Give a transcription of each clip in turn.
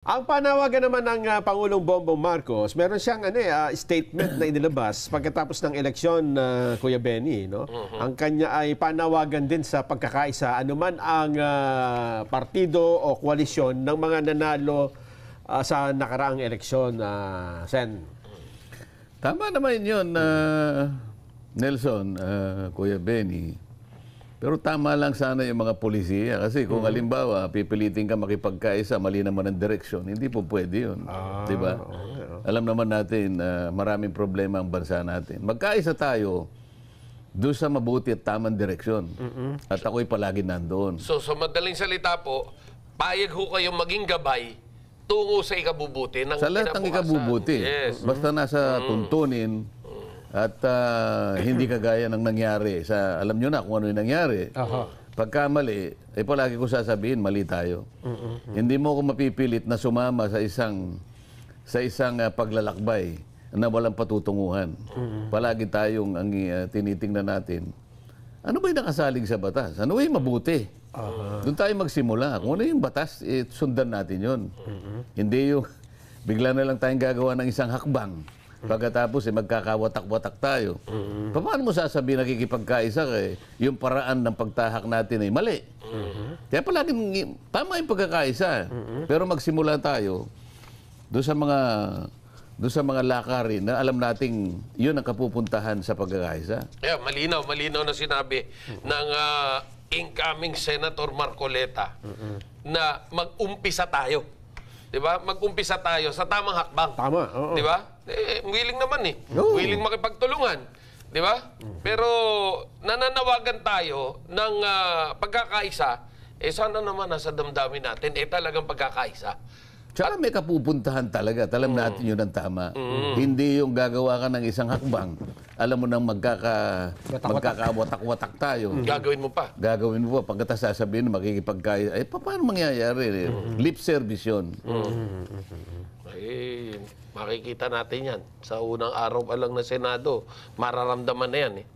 Ang panawagan naman ng Pangulong Bongbong Marcos, meron siyang statement na inilabas pagkatapos ng eleksyon, Kuya Benny. No? Ang kanya ay panawagan din sa pagkakaisa anuman ang partido o koalisyon ng mga nanalo sa nakaraang eleksyon, Sen. Tama naman yun, Nelson, Kuya Benny. Pero tama lang sana yung mga polisiya. Kasi kung halimbawa, pipilitin ka makipagkaisa, mali naman ang direksyon, hindi po pwede yun. Diba? Alam naman natin, maraming problema ang bansa natin. Magkaisa tayo doon sa mabuti at tamang direksyon. At ako'y palagi nandoon. So, sa madaling salita po, payag ho kayong maging gabay tungo sa ikabubuti ng sa lahat ng ikabubuti. Yes. Basta nasa tuntunin at hindi kagaya ng nangyari. Alam nyo na kung ano yung nangyari. Pagka mali, palagi ko sasabihin, mali tayo. Hindi mo ako mapipilit na sumama sa isang paglalakbay na walang patutunguhan. Palagi tayong ang tinitingnan natin. Ano ba yung nakasalig sa batas? Ano ba yung mabuti? Doon tayo magsimula. Kung ano yung batas, sundan natin yun. Hindi yung bigla na lang tayong gagawa ng isang hakbang. Pagkatapos magkakawatak-watak tayo. Paano mo sasabihin nakikipagkaisa yung paraan ng pagtahak natin ay mali? Kaya palaging tama yung pagkakaisa. Pero magsimula tayo doon sa mga lakarin na alam nating yun ang kapupuntahan sa pagkakaisa. Yeah, malinaw na sinabi ng incoming Senator Marcoleta na mag-umpisa tayo. 'Di ba? Mag-umpisa tayo sa tamang hakbang. Tama, oo. 'Di ba? Willing naman willing makipagtulungan, 'di ba? Pero nananawagan tayo ng pagkakaisa, sana naman nasa damdamin natin talagang pagkakaisa. Tsaka may kapupuntahan talaga. Alam natin yun ang tama. Hindi yung gagawa ka ng isang hakbang. Alam mo nang magkakawatak-watak tayo. Gagawin mo pa. Gagawin mo pa. Pagkatapos sasabihin, makikipagkaya. Paano mangyayari? Lip service yun. Makikita natin yan. Sa unang araw pa lang na Senado, mararamdaman na yan.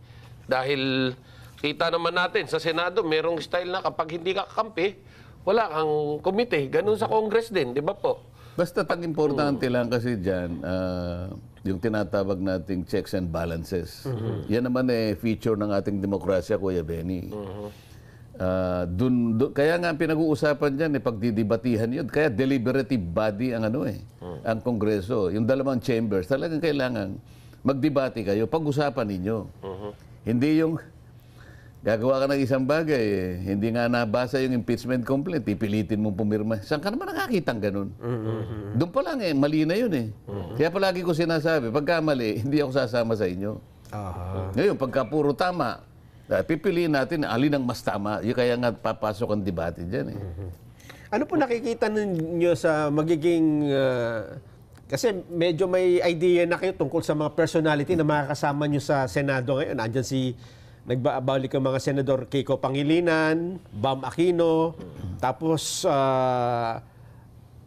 Dahil kita naman natin, sa Senado, merong style na kapag hindi ka kakampi, wala kang komite. Ganun sa Congress din, di ba po? Basta importante lang kasi dyan, yung tinatawag nating checks and balances. Yan naman feature ng ating demokrasya, Kuya Benny. Kaya nga pinag-uusapan dyan, pagdidibatihan yun. Kaya deliberative body ang ang Kongreso. Yung dalawang chambers, talagang kailangan magdebate kayo, pag-usapan ninyo. Hindi yung gagawa ka ng isang bagay, hindi nga nabasa yung impeachment complaint, pipilitin mong pumirma. Saan ka naman nakakitang ganun? Doon pa lang mali na yun Kaya palagi ko sinasabi, pagka mali, hindi ako sasama sa inyo. Ngayon, pagka puro tama, pipiliin natin alin ang mas tama. Yung kaya nga papasok ang debate dyan Ano po nakikita ninyo sa magiging... kasi medyo may idea na kayo tungkol sa mga personality na makakasama nyo sa Senado ngayon. Andyan nagbabalik ang mga Senador Kiko Pangilinan, Bam Aquino, tapos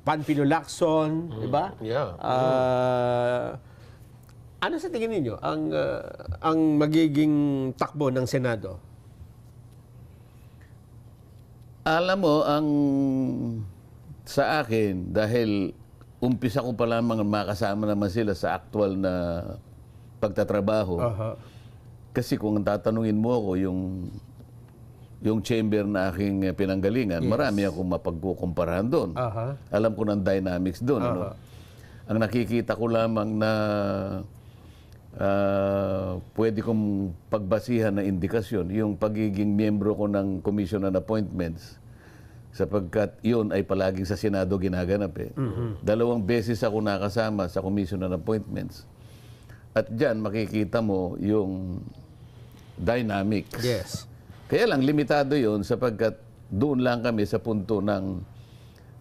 Panfilo Lacson, di ba? Yeah. Ano sa tingin ninyo ang magiging takbo ng Senado? Alam mo, sa akin, dahil umpisa ko pa lamang makasama naman sila sa actual na pagtatrabaho, kasi kung tatanungin mo ako yung chamber na aking pinanggalingan, marami akong mapagkukumparahan doon. Alam ko ng dynamics doon. Ang nakikita ko lamang na pwede kong pagbasihan na indikasyon, yung pagiging miyembro ko ng Commission on Appointments, sapagkat yun ay palaging sa Senado ginaganap. 2 beses ako nakasama sa Commission on Appointments. At dyan makikita mo yung dynamics. Yes. Kaya lang, limitado yun sapagkat doon lang kami sa punto ng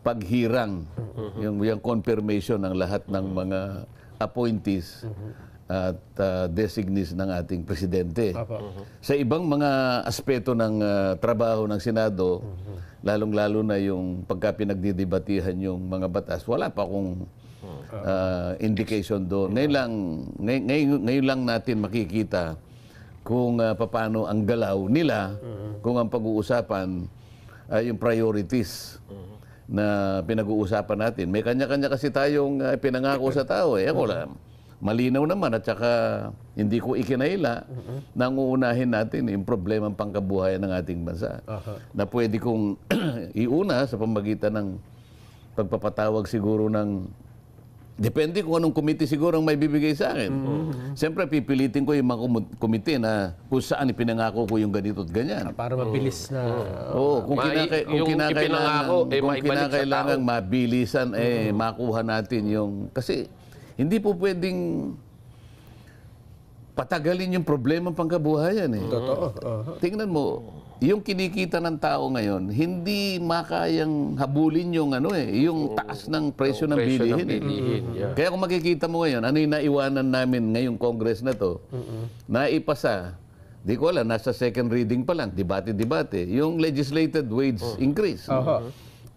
paghirang, yung confirmation ng lahat ng mga appointees at designees ng ating presidente. Sa ibang mga aspeto ng trabaho ng Senado, lalong-lalo na yung pagka pinagdidebatihan yung mga batas, wala pa akong indication doon. Ngayon lang natin makikita kung paano ang galaw nila, kung ang pag-uusapan ay yung priorities na pinag-uusapan natin. May kanya-kanya kasi tayong pinangako sa tao. Ako lang, malinaw naman at saka hindi ko ikinaila na uunahin natin yung problemang pangkabuhayan ng ating bansa. Na pwede kong iuna sa pamagitan ng pagpapatawag siguro ng depende kung anong komite siguro ang may bibigay sa akin. Siyempre, pipilitin ko yung mga komite na kung saan ipinangako ko yung ganito at ganyan. Para mabilis na... Oo, kung kinakailangan tao. mabilisan, makuha natin yung... Kasi hindi po pwedeng patagalin yung problema pangkabuhayan. Totoo. Tingnan mo, yung kinikita ng tao ngayon, hindi makayang habulin yung yung taas ng presyo ng bilihin. Yeah. Kaya kung makikita mo ngayon, ano yung naiwanan namin ngayong Congress na to, naipasa, di ko alam, nasa second reading pa lang, debate-debate, yung legislated wage increase.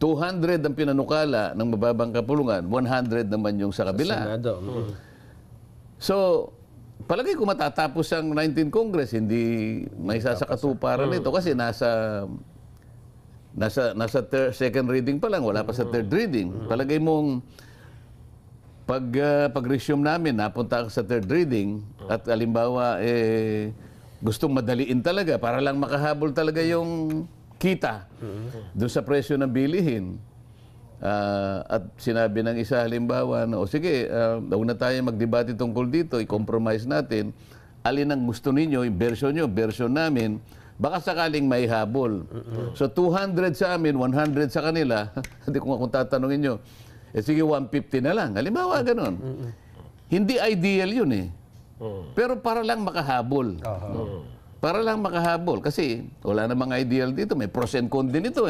200 ang pinanukala ng mababang kapulungan, 100 naman yung sa kabila. Senado. So, palagay ko matatapos ang 19 Congress, hindi may sasakatuparan nito kasi nasa second reading pa lang, wala pa sa third reading. Palagay mong pag-resume namin, napunta sa third reading at alimbawa gustong madaliin talaga para lang makahabol talaga yung kita doon sa presyo ng bilihin. At sinabi ng isa halimbawa, o sige, huwag na tayo magdebate tungkol dito, i-compromise natin. Alin ang gusto ninyo, yung version nyo, version namin, baka sakaling may habol. So 200 sa amin, 100 sa kanila, hindi ko nga kung tatanungin nyo, sige 150 na lang. Halimbawa, ganun. Hindi ideal yun Pero para lang makahabol. Para lang makahabol. Kasi wala namang ideal dito. May pros and cons din ito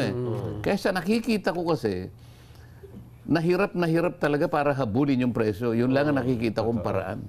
Kaya sa nakikita ko kasi, na hirap talaga para habulin yung presyo. Yun lang ang nakikita kong paraan.